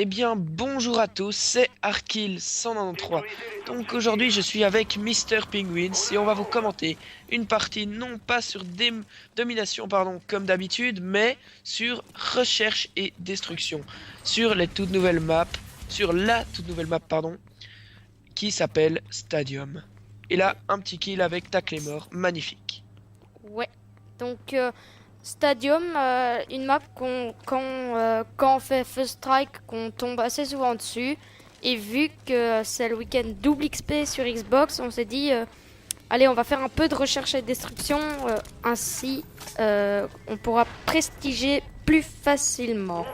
Eh bien, bonjour à tous, c'est Arkil193. Donc aujourd'hui, je suis avec Mr Penguins et on va vous commenter une partie non pas sur domination, pardon, comme d'habitude, mais sur recherche et destruction, sur les toutes nouvelles maps, sur la toute nouvelle map, pardon, qui s'appelle Stadium. Et là, un petit kill avec Tac les morts, magnifique. Ouais. Donc Stadium, une map quand on fait First Strike, qu'on tombe assez souvent dessus. Et vu que c'est le week-end double XP sur Xbox, on s'est dit, allez, on va faire un peu de recherche et destruction. Ainsi, on pourra prestiger plus facilement.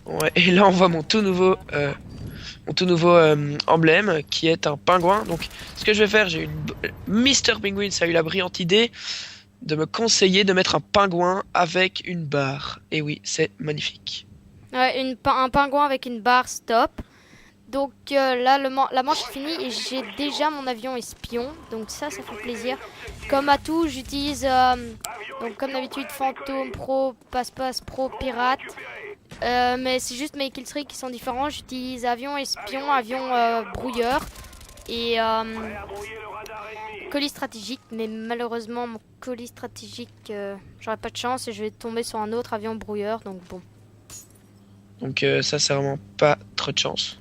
Ouais, et là, on voit mon tout nouveau emblème qui est un pingouin. Donc, ce que je vais faire, Mr Penguins a eu la brillante idée de me conseiller de mettre un pingouin avec une barre. Et oui, c'est magnifique. Ouais, un pingouin avec une barre stop. Donc là, la manche est finie et j'ai déjà mon avion espion. Donc ça fait plaisir. Comme à tout, j'utilise, donc comme d'habitude, fantôme, pro, passe-passe, pro, pirate. Mais c'est juste mes killstreaks qui sont différents. J'utilise avion espion, avion brouilleur et colis stratégique. Mais malheureusement, mon colis stratégique, j'aurais pas de chance et je vais tomber sur un autre avion brouilleur. Donc bon. Donc ça, c'est vraiment pas trop de chance.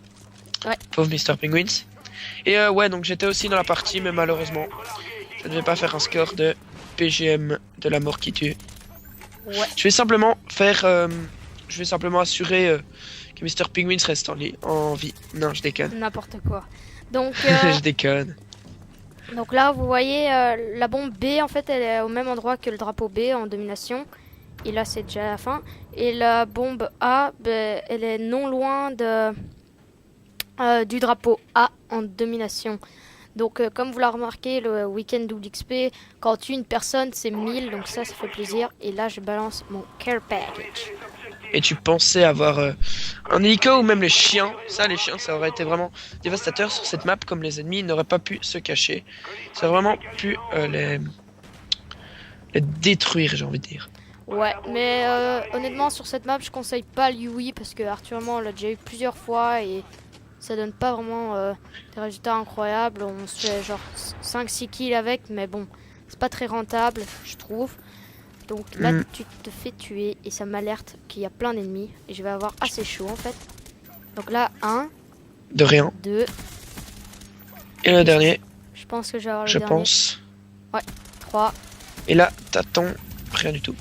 Ouais. Pauvre Mr Penguins. Et ouais, donc j'étais aussi dans la partie, mais malheureusement, je ne vais pas faire un score de PGM de la mort qui tue. Ouais. Je vais simplement assurer que Mr Penguins reste en vie. Non, je déconne. N'importe quoi. Donc Je déconne. Donc là, vous voyez, la bombe B, en fait, elle est au même endroit que le drapeau B en domination. Et là, c'est déjà la fin. Et la bombe A, ben, elle est non loin du drapeau A en domination. Donc, comme vous l'avez remarqué, le week-end double XP, quand on tue une personne, c'est 1000. Donc ça fait plaisir. Et là, je balance mon care package. Et tu pensais avoir un hélico ou même les chiens. Ça, les chiens, ça aurait été vraiment dévastateur sur cette map, comme les ennemis n'auraient pas pu se cacher. Ça aurait vraiment pu les détruire, j'ai envie de dire. Ouais, mais honnêtement, sur cette map, je conseille pas l'Yui parce que Arthur et moi, on l'a déjà eu plusieurs fois et ça donne pas vraiment des résultats incroyables. On se fait genre 5-6 kills avec, mais bon, c'est pas très rentable, je trouve. Donc là, tu te fais tuer et ça m'alerte qu'il y a plein d'ennemis et je vais avoir assez chaud en fait. Donc là, 1, De rien. 2, Et le dernier, je pense que je vais avoir le je dernier. pense. Ouais, 3. Et là, t'attends rien du tout.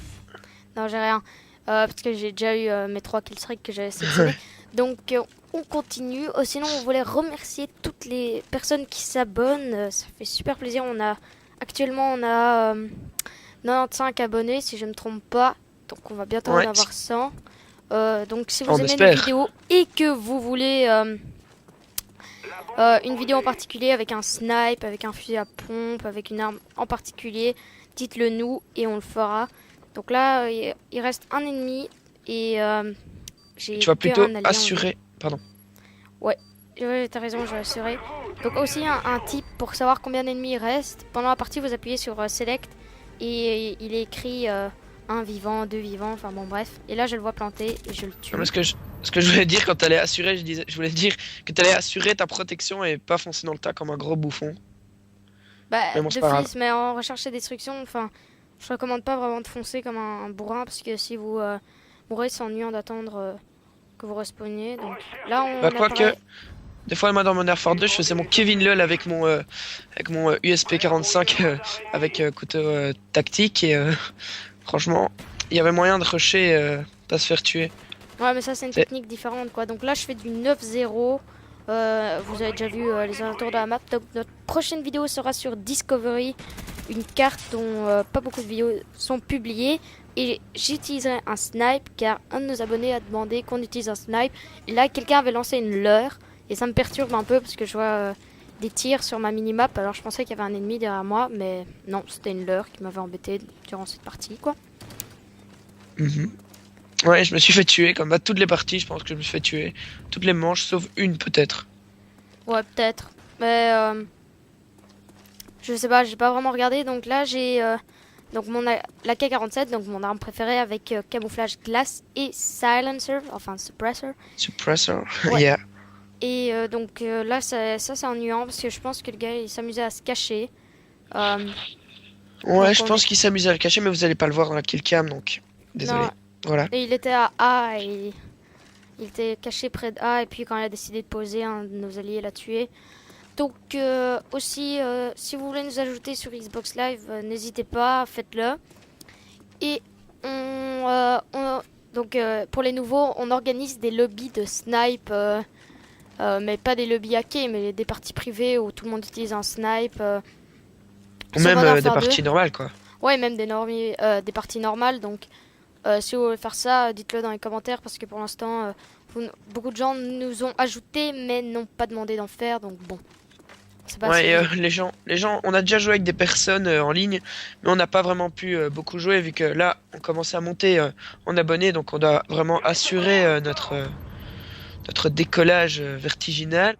Non, j'ai rien. Parce que j'ai déjà eu mes 3 killstreaks que j'avais sélectionnés. Donc, on continue. Sinon, on voulait remercier toutes les personnes qui s'abonnent. Ça fait super plaisir. Actuellement, on a 95 abonnés, si je ne me trompe pas. Donc, on va bientôt en avoir 100. Donc, si vous On aimez nos espère. vidéos et que vous voulez une vidéo en particulier avec un snipe, avec un fusil à pompe, avec une arme en particulier, dites-le nous et on le fera. Donc là, il reste un ennemi et j'ai Tu vas plutôt un allié. assurer. Pardon. Ouais, t'as raison, je vais assurer. Donc aussi un tip pour savoir combien d'ennemis il reste. Pendant la partie, vous appuyez sur Select et il est écrit un vivant, 2 vivants, enfin bon bref. Et là, je le vois planter et je le tue. Non, mais ce que je voulais dire quand t'allais assurer, je voulais dire que t'allais assurer ta protection et pas foncer dans le tas comme un gros bouffon. Bah, Mais bon, c'est de pas grave. fils, mais en recherche et destruction, enfin, je recommande pas vraiment de foncer comme un bourrin parce que si vous mourrez, c'est ennuyant d'attendre que vous respawniez. Donc là, on Bah, a quoique, pareil. des fois, moi, dans mon Air Force 2, je faisais mon Kevin LOL avec mon USP 45 avec couteau tactique et franchement, il y avait moyen de rusher, pas se faire tuer. Ouais, mais ça, c'est une C'est- technique différente, quoi. Donc là, je fais du 9-0. Vous avez déjà vu les alentours de la map. Donc, notre prochaine vidéo sera sur Discovery, une carte dont pas beaucoup de vidéos sont publiées. Et j'utiliserai un snipe, car un de nos abonnés a demandé qu'on utilise un snipe. Et là, quelqu'un avait lancé une leurre. Et ça me perturbe un peu, parce que je vois des tirs sur ma minimap. Alors, je pensais qu'il y avait un ennemi derrière moi, mais non, c'était une leurre qui m'avait embêté durant cette partie, quoi. Mhm. Ouais, je me suis fait tuer, comme à toutes les parties, je pense que je me suis fait tuer. Toutes les manches, sauf une peut-être. Ouais, peut-être. Mais je sais pas, j'ai pas vraiment regardé. Donc là, j'ai Donc la K47, donc mon arme préférée avec camouflage glace et silencer, enfin suppressor. Suppressor, Ouais. yeah. Et donc là, ça c'est ennuyant parce que je pense que le gars il s'amusait à se cacher. Ouais, Donc je on pense est- qu'il s'amusait à le cacher, mais vous allez pas le voir dans la killcam, donc désolé. Non, Voilà. et il était à A et il était caché près de A et puis quand il a décidé de poser, un de nos alliés l'a tué. Donc aussi, si vous voulez nous ajouter sur Xbox Live, n'hésitez pas, faites-le. Et donc pour les nouveaux, on organise des lobbies de snipe, mais pas des lobbies hackés, mais des parties privées où tout le monde utilise un snipe. Ou sur même Modern des Warfare 2. parties normales, quoi. Ouais, même des parties normales. Donc si vous voulez faire ça, dites-le dans les commentaires parce que pour l'instant, beaucoup de gens nous ont ajouté mais n'ont pas demandé d'en faire. Donc bon. Ouais, et, les gens, on a déjà joué avec des personnes en ligne, mais on n'a pas vraiment pu beaucoup jouer vu que là, on commençait à monter en abonnés, donc on doit vraiment assurer notre décollage vertiginal.